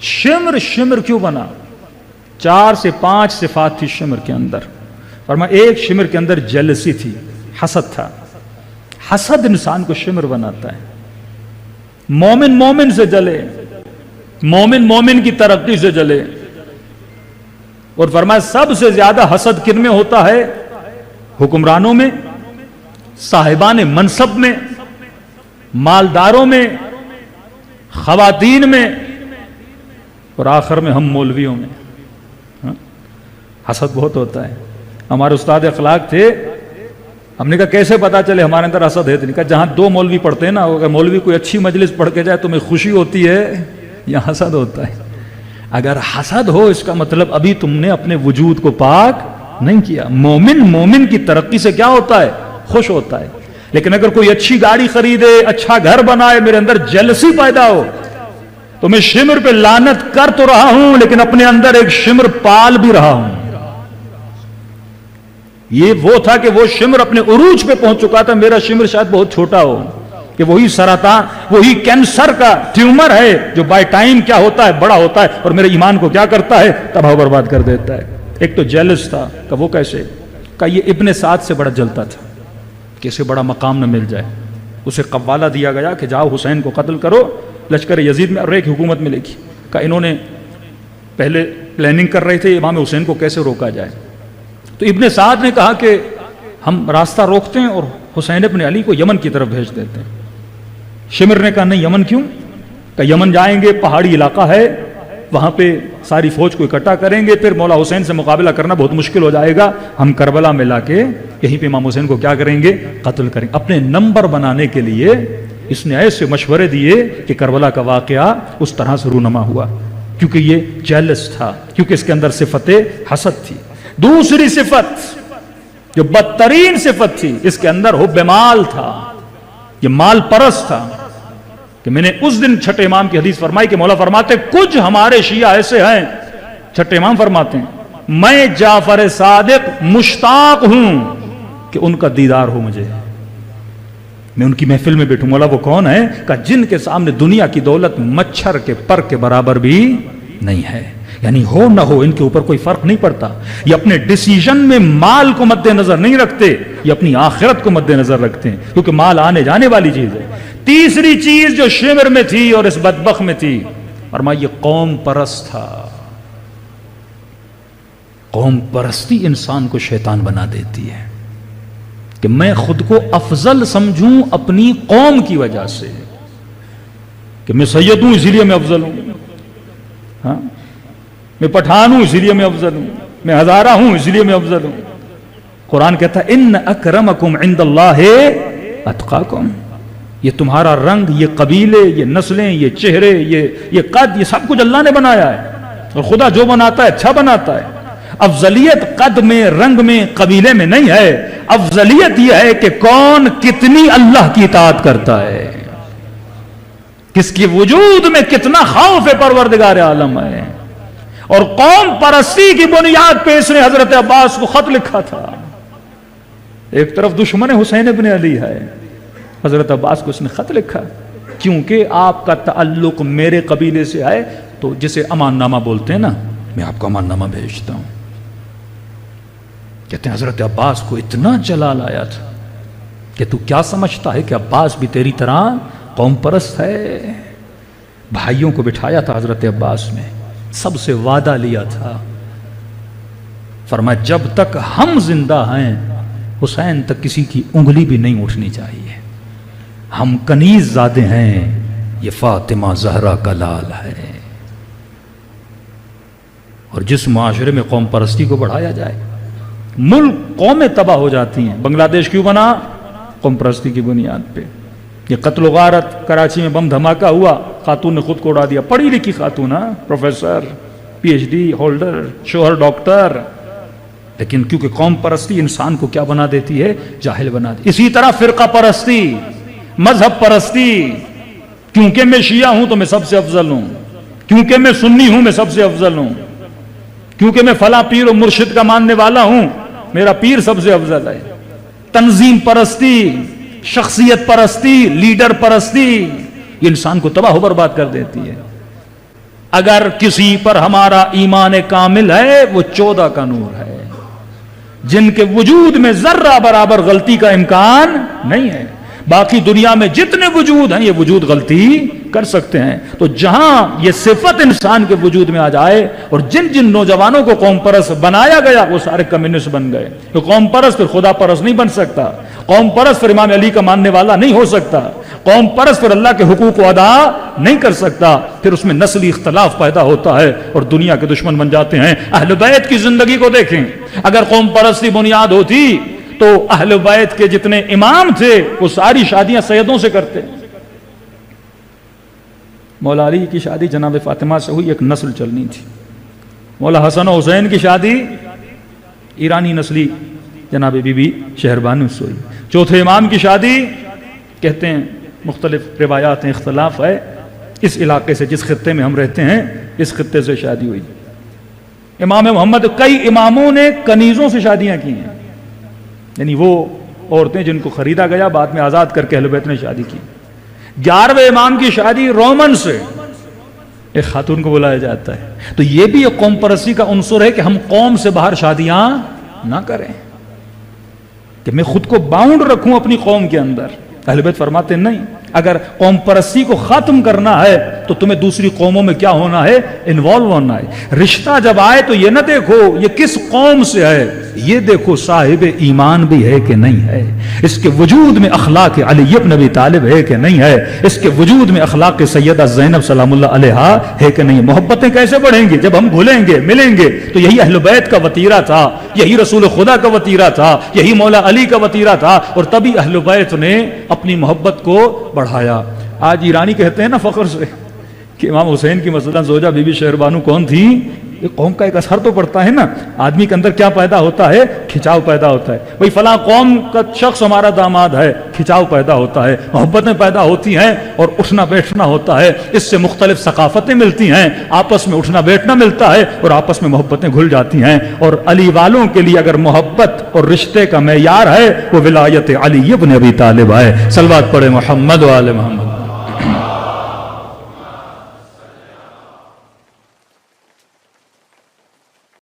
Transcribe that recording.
شمر شمر کیوں بنا؟ 4 سے 5 صفات تھی شمر کے اندر. فرمایا ایک شمر کے اندر جیلسی تھی، حسد تھا. حسد انسان کو شمر بناتا ہے. مومن مومن سے جلے، مومن مومن کی ترقی سے جلے. اور فرمایا سب سے زیادہ حسد کن میں ہوتا ہے؟ حکمرانوں میں، صاحبان منصب میں، مالداروں میں، خواتین میں، اور آخر میں ہم مولویوں میں. حسد بہت ہوتا ہے. ہمارے استاد اخلاق تھے، ہم نے کہا کیسے پتا چلے ہمارے اندر حسد ہے؟ کہا جہاں 2 مولوی پڑھتے ہیں نا، اگر مولوی کوئی اچھی مجلس پڑھ کے جائے تو تمہیں خوشی ہوتی ہے یا حسد ہوتا ہے؟ اگر حسد ہو اس کا مطلب ابھی تم نے اپنے وجود کو پاک نہیں کیا. مومن مومن کی ترقی سے کیا ہوتا ہے؟ خوش ہوتا ہے. لیکن اگر کوئی اچھی گاڑی خریدے، اچھا گھر بنائے، میرے اندر جیلسی پیدا ہو تو میں شمر پہ لعنت کر تو رہا ہوں لیکن اپنے اندر ایک شمر پال بھی رہا ہوں. یہ وہ تھا کہ وہ شمر اپنے عروج پہ پہنچ چکا تھا. میرا شمر شاید بہت چھوٹا ہو کہ وہی سرطان، وہی کینسر کا ٹیومر ہے جو بائی ٹائم کیا ہوتا ہے؟ بڑا ہوتا ہے اور میرے ایمان کو کیا کرتا ہے؟ تباہ و برباد کر دیتا ہے. ایک تو جیلس تھا. کہ وہ کیسے؟ کہ یہ ابن سعد سے بڑا جلتا تھا کہ اسے بڑا مقام نہ مل جائے. اسے قوالہ دیا گیا کہ جاؤ حسین کو قتل کرو لشکر یزید میں، اور ایک حکومت ملے گی. کہ انہوں نے پہلے پلاننگ کر رہے تھے امام حسین کو کیسے روکا جائے. تو ابن سعد نے کہا کہ ہم راستہ روکتے ہیں اور حسین ابن علی کو یمن کی طرف بھیج دیتے ہیں. شمر نے کہا نہیں، یمن کیوں؟ کہ یمن جائیں گے، پہاڑی علاقہ ہے، وہاں پہ ساری فوج کو اکٹھا کریں گے، پھر مولا حسین سے مقابلہ کرنا بہت مشکل ہو جائے گا. ہم کربلا میں لا کے یہیں پہ امام حسین کو کیا کریں گے؟ قتل کریں گے. اپنے نمبر بنانے کے لیے اس نے ایسے مشورے دیے کہ کربلا کا واقعہ اس طرح سے رونما ہوا، کیونکہ یہ جیلس تھا، کیونکہ اس کے اندر صفت حسد تھی. دوسری صفت جو بدترین صفت تھی، اس کے اندر حب مال تھا. یہ مال پرست تھا. کہ میں نے اس دن چھٹے امام کی حدیث فرمائی کہ مولا فرماتے کچھ ہمارے شیعہ ایسے ہیں، چھٹے امام فرماتے ہیں میں جعفر صادق مشتاق ہوں کہ ان کا دیدار ہو مجھے، میں ان کی محفل میں بیٹھوں. مولا وہ کون ہے؟ کہ جن کے سامنے دنیا کی دولت مچھر کے پر کے برابر بھی نہیں ہے. یعنی ہو نہ ہو ان کے اوپر کوئی فرق نہیں پڑتا. یہ اپنے ڈیسیژن میں مال کو مد نظر نہیں رکھتے، یہ اپنی آخرت کو مد نظر رکھتے ہیں، کیونکہ مال آنے جانے والی چیز ہے. تیسری چیز جو شمر میں تھی اور اس بدبخت میں تھی، فرمایا یہ قوم پرست تھا. قوم پرستی انسان کو شیطان بنا دیتی ہے کہ میں خود کو افضل سمجھوں اپنی قوم کی وجہ سے، کہ میں سید ہوں اسی لیے میں افضل ہوں، ہاں میں پٹھان ہوں اسی لیے میں افضل ہوں، میں ہزارہ ہوں اسی لیے میں افضل ہوں. قرآن کہتا ہے ان اکرمکم عند اللہ اتقاکم. یہ تمہارا رنگ، یہ قبیلے، یہ نسلیں، یہ چہرے، یہ قد، یہ سب کچھ اللہ نے بنایا ہے. اور خدا جو بناتا ہے اچھا بناتا ہے. افضلیت قد میں، رنگ میں، قبیلے میں نہیں ہے. افضلیت یہ ہے کہ کون کتنی اللہ کی اطاعت کرتا ہے، کس کی وجود میں کتنا خوف پروردگار عالم ہے. اور قوم پرستی کی بنیاد پہ اس نے حضرت عباس کو خط لکھا تھا. ایک طرف دشمن حسین ابن علی ہے، حضرت عباس کو اس نے خط لکھا کیونکہ آپ کا تعلق میرے قبیلے سے ہے، تو جسے امان نامہ بولتے ہیں نا، میں آپ کو امان نامہ بھیجتا ہوں. کہتے ہیں حضرت عباس کو اتنا جلال آیا تھا کہ تو کیا سمجھتا ہے کہ عباس بھی تیری طرح قوم پرست ہے. بھائیوں کو بٹھایا تھا حضرت عباس میں، سب سے وعدہ لیا تھا، فرمایا جب تک ہم زندہ ہیں حسین تک کسی کی انگلی بھی نہیں اٹھنی چاہیے. ہم کنیز زادے ہیں، یہ فاطمہ زہرا کا لال ہے. اور جس معاشرے میں قوم پرستی کو بڑھایا جائے ملک قومیں تباہ ہو جاتی ہیں. بنگلہ دیش کیوں بنا؟ قوم پرستی کی بنیاد پہ. یہ قتل و غارت، کراچی میں بم دھماکہ ہوا، خاتون نے خود کو اڑا دیا، پڑھی لکھی خاتون، professor, P H D holder, شوہر ڈاکٹر، لیکن کیونکہ قوم پرستی انسان کو کیا بنا دیتی ہے؟ جاہل بنا دیتی. اسی طرح فرقہ پرستی، مذہب پرستی، کیونکہ میں شیعہ ہوں تو میں سب سے افضل ہوں، کیونکہ میں سنی ہوں میں سب سے افضل ہوں، کیونکہ میں فلاں پیر و مرشد کا ماننے والا ہوں میرا پیر سب سے افضل ہے. تنظیم پرستی، شخصیت پرستی، لیڈر پرستی، یہ انسان کو تباہ و برباد کر دیتی ہے. اگر کسی پر ہمارا ایمان کامل ہے وہ 14 کا نور ہے، جن کے وجود میں ذرہ برابر غلطی کا امکان نہیں ہے۔ باقی دنیا میں جتنے وجود ہیں یہ وجود غلطی کر سکتے ہیں۔ تو جہاں یہ صفت انسان کے وجود میں آ جائے، اور جن جن نوجوانوں کو قوم پرست بنایا گیا وہ سارے کمیونسٹ بن گئے۔ تو قوم پرست پھر خدا پرست نہیں بن سکتا، قوم پرست پھر امام علی کا ماننے والا نہیں ہو سکتا، قوم پرست پھر اللہ کے حقوق کو ادا نہیں کر سکتا، پھر اس میں نسلی اختلاف پیدا ہوتا ہے اور دنیا کے دشمن بن جاتے ہیں۔ اہل بیت کی زندگی کو دیکھیں، اگر قوم پرستی بنیاد ہوتی تو اہل بیت کے جتنے امام تھے وہ ساری شادیاں سیدوں سے کرتے۔ مولا علی کی شادی جناب فاطمہ سے ہوئی، ایک نسل چلنی تھی۔ مولا حسن و حسین کی شادی ایرانی نسلی جناب بی بی شہربانو سے ہوئی۔ چوتھے امام کی شادی کہتے ہیں مختلف روایات ہیں، اختلاف ہے، اس علاقے سے جس خطے میں ہم رہتے ہیں اس خطے سے شادی ہوئی۔ امام محمد، کئی اماموں نے کنیزوں سے شادیاں کی ہیں، یعنی وہ عورتیں جن کو خریدا گیا بعد میں آزاد کر کے اہل بیت نے شادی کی۔ 11ویں امام کی شادی رومن سے ایک خاتون کو بلایا جاتا ہے۔ تو یہ بھی ایک قوم پرستی کا عنصر ہے کہ ہم قوم سے باہر شادیاں نہ کریں، کہ میں خود کو باؤنڈ رکھوں اپنی قوم کے اندر۔ اہل بیت فرماتے نہیں، اگر قوم پرستی کو ختم کرنا ہے تو تمہیں دوسری قوموں میں کیا ہونا ہے؟ انوالو ہونا ہے۔ رشتہ جب آئے تو یہ نہ دیکھو یہ کس قوم سے ہے، یہ دیکھو صاحب ایمان بھی ہے کہ نہیں ہے، اس کے وجود میں اخلاق علی بن ابی طالب ہے کہ نہیں ہے، اس کے وجود میں اخلاق سیدہ زینب سلام اللہ علیہا ہے کہ نہیں۔ محبتیں کیسے بڑھیں گی؟ جب ہم گھلیں گے ملیں گے۔ تو یہی اہل بیت کا وتیرہ تھا، یہی رسول خدا کا وتیرہ تھا، یہی مولا علی کا وتیرہ تھا، اور تبھی اہل بیت نے اپنی محبت کو بڑھایا۔ آج ایرانی کہتے ہیں نا فخر سے کہ امام حسین کی مثلا زوجہ بی بی شہربانو کون تھی؟ یہ قوم کا ایک اثر تو پڑتا ہے نا، آدمی کے اندر کیا پیدا ہوتا ہے؟ کھچاؤ پیدا ہوتا ہے۔ بھئی فلاں قوم کا شخص ہمارا داماد ہے، کھچاؤ پیدا ہوتا ہے، محبتیں پیدا ہوتی ہیں، اور اٹھنا بیٹھنا ہوتا ہے۔ اس سے مختلف ثقافتیں ملتی ہیں، آپس میں اٹھنا بیٹھنا ملتا ہے، اور آپس میں محبتیں گھل جاتی ہیں۔ اور علی والوں کے لیے اگر محبت اور رشتے کا معیار ہے وہ ولایت علی ابن ابی طالب ہے۔ صلوات پڑھے محمد و آل محمد۔